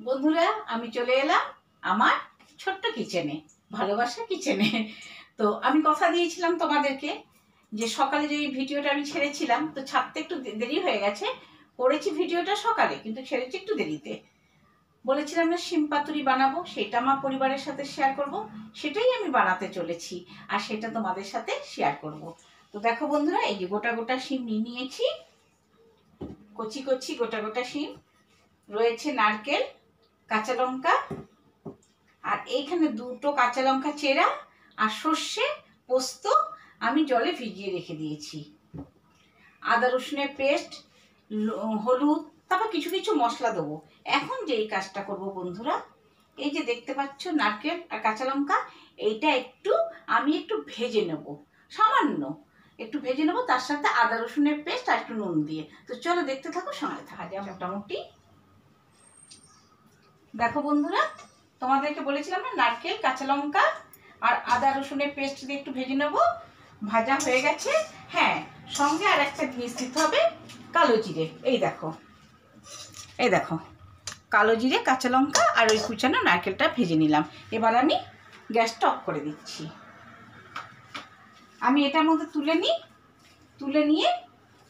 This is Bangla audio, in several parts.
বন্ধুরা, আমি চলে এলাম আমার ছোট্ট কিচেনে, ভালোবাসা কিচেনে। তো আমি কথা দিয়েছিলাম তোমাদেরকে যে সকালে যে ভিডিওটা আমি ছেড়েছিলাম, তো ছাড়তে একটু দেরি হয়ে গেছে। করেছি ভিডিওটা সকালে, কিন্তু ছেড়েছি একটু দেরিতে। বলেছিলাম না শিম পাতুরি বানাবো, সেটা আমার পরিবারের সাথে শেয়ার করব। সেটাই আমি বানাতে চলেছি, আর সেটা তোমাদের সাথে শেয়ার করব। তো দেখো বন্ধুরা, এই যে গোটা গোটা শিম নিয়ে নিয়েছি, কচি কচি গোটা গোটা শিম রয়েছে, নারকেল, কাঁচা লঙ্কা, আর এইখানে দুটো কাঁচা লঙ্কা চেরা, আর সর্ষে পোস্ত আমি জলে ভিজিয়ে রেখে দিয়েছি, আদা রসুনের পেস্ট, হলুদ, তারপর কিছু কিছু মশলা দেবো। এখন যে এই কাজটা করব বন্ধুরা, এই যে দেখতে পাচ্ছ নারকেল আর কাঁচা লঙ্কা, এইটা আমি একটু ভেজে নেব, সামান্য একটু ভেজে নেবো, তার সাথে আদা রসুনের পেস্ট আর একটু নুন দিয়ে। তো চলো দেখতে থাকো, সঙ্গে থাকা যায়। মোটামুটি দেখো বন্ধুরা, তোমাদেরকে বলেছিলাম না নারকেল, কাঁচা লঙ্কা আর আদা রসুনের পেস্ট দিয়ে একটু ভেজে নেব। ভাজা হয়ে গেছে। হ্যাঁ, সঙ্গে আর একটা জিনিস দিতে হবে, কালো জিরে। এই দেখো, এই দেখো, কালো জিরে, কাঁচা লঙ্কা আর ওই কুচানো নারকেলটা ভেজে নিলাম। এবার আমি গ্যাসটা অফ করে দিচ্ছি। আমি এটার মধ্যে তুলে নিয়ে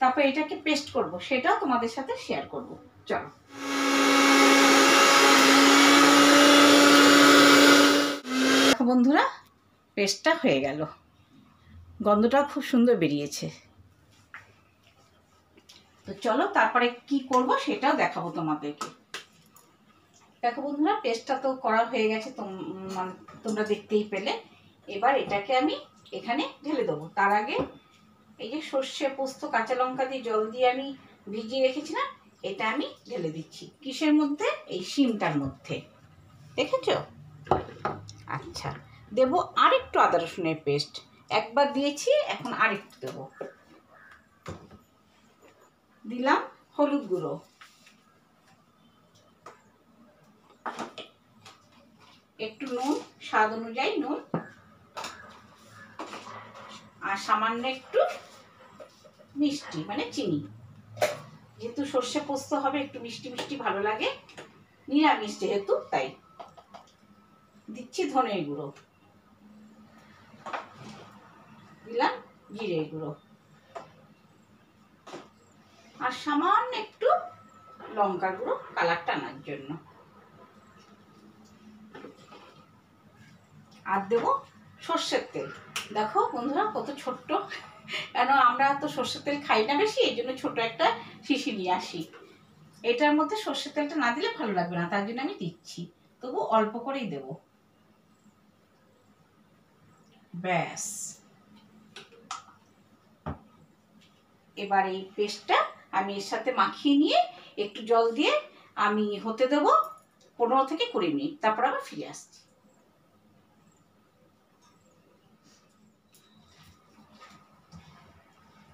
তারপর এটাকে পেস্ট করব, সেটাও তোমাদের সাথে শেয়ার করব। চলো। বন্ধুরা, পেস্টটা হয়ে গেল, গন্ধটাও খুব সুন্দর বেরিয়েছে। তো চলো তারপরে কি করব সেটাও দেখাবো তোমাদেরকে। দেখো বন্ধুরা, পেস্টটা তো করা হয়ে গেছে, তোমরা দেখতেই পেলে। এবার এটাকে আমি এখানে ঢেলে দেবো। তার আগে এই যে সর্ষে পোস্ত কাঁচা লঙ্কা দিয়ে জল দিয়ে আমি ভিজিয়ে রেখেছিলাম, এটা আমি ঢেলে দিচ্ছি। কিসের মধ্যে? এই শিমটার মধ্যে, দেখেছো? আচ্ছা, দেবো আরেকটু আদা রসুনের পেস্ট। একবার দিয়েছি, এখন আরেকটু দেবো। দিলাম হলুদ গুঁড়ো, একটু নুন, স্বাদ অনুযায়ী নুন, আর সামান্য একটু মিষ্টি মানে চিনি। যেহেতু সর্ষে পোস্ত হবে, একটু মিষ্টি মিষ্টি ভালো লাগে, নিরামিষ যেহেতু, তাই দিচ্ছি ধনের গুঁড়ো, দিলাম জিরে গুঁড়ো, আর সামান্য একটু লঙ্কার গুঁড়ো কালারটা আনার জন্য। আর দেবো সর্ষের তেল। দেখো বন্ধুরা কত ছোট্ট, কেন আমরা তো সর্ষের তেল খাই না বেশি, এই জন্য ছোট একটা শিশি নিয়ে আসি। এটার মধ্যে সর্ষের তেলটা না দিলে ভালো লাগবে না, তার জন্য আমি দিচ্ছি, তবু অল্প করেই দেব। ব্যাস, এবার এই পেস্টটা আমি এর সাথে মাখিয়ে নিয়ে একটু জল দিয়ে আমি হতে দেবো 15 থেকে 20 মিনিট, তারপর আবার ফিরে আসছি।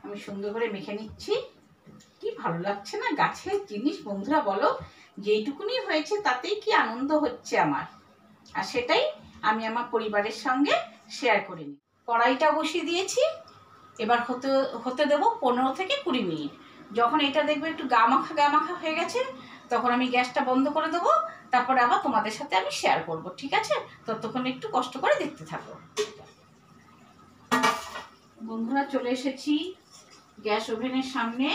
আমি সুন্দর করে মেখে নিচ্ছি। কি ভালো লাগছে না গাছের জিনিস বন্ধুরা, বলো? যেইটুকুনি হয়েছে তাতেই কি আনন্দ হচ্ছে আমার, আর সেটাই আমি আমার পরিবারের সঙ্গে শেয়ার করে নিই। কড়াইটা বসিয়ে দিয়েছি, এবার হতে দেবো 15 থেকে 20 মিনিট। যখন এটা দেখবে একটু গা মাখা হয়ে গেছে, তখন আমি গ্যাসটা বন্ধ করে দেবো। তারপরে আবার তোমাদের সাথে আমি শেয়ার করব, ঠিক আছে? ততক্ষণ একটু কষ্ট করে দেখতে থাকো। বন্ধুরা, চলে এসেছি গ্যাস ওভেনের সামনে।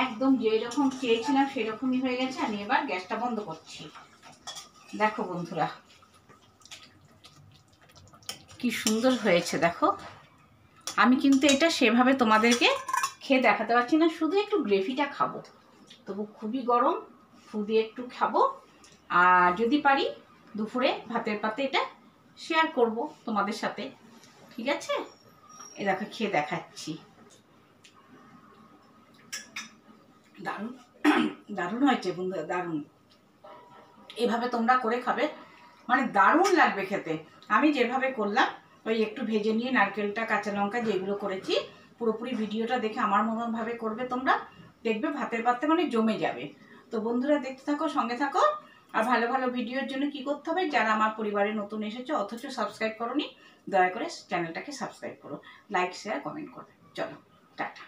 একদম যেরকম চেয়েছিলাম সেরকমই হয়ে গেছে। আমি এবার গ্যাসটা বন্ধ করছি। দেখো বন্ধুরা, কি সুন্দর হয়েছে দেখো। আমি কিন্তু এটা সেভাবে তোমাদেরকে খেয়ে দেখাতে পারছি না, শুধু একটু গ্রেভিটা খাবো। তবু খুবই গরম, ফু দিয়ে একটু খাবো। আর যদি পারি দুপুরে ভাতের পাতে এটা শেয়ার করব তোমাদের সাথে, ঠিক আছে? এ দেখো, খেয়ে দেখাচ্ছি। দারুণ দারুণ হয়েছে বন্ধুরা, দারুণ। এভাবে তোমরা করে খাবে, মানে দারুণ লাগবে খেতে। আমি যেভাবে করলাম, ওই একটু ভেজে নিয়ে নারকেলটা, কাঁচা লঙ্কা যেগুলো করেছি, পুরোপুরি ভিডিওটা দেখে আমার মতনভাবে করবে তোমরা, দেখবে ভাতের পাতে মানে জমে যাবে। তো বন্ধুরা, দেখতে থাকো, সঙ্গে থাকো। আর ভালো ভালো ভিডিওর জন্য কি করতে হবে, যারা আমার পরিবারে নতুন এসেছো অথচ সাবস্ক্রাইব করোনি, দয়া করে চ্যানেলটাকে সাবস্ক্রাইব করো, লাইক শেয়ার কমেন্ট করবে। চলো, টাটা।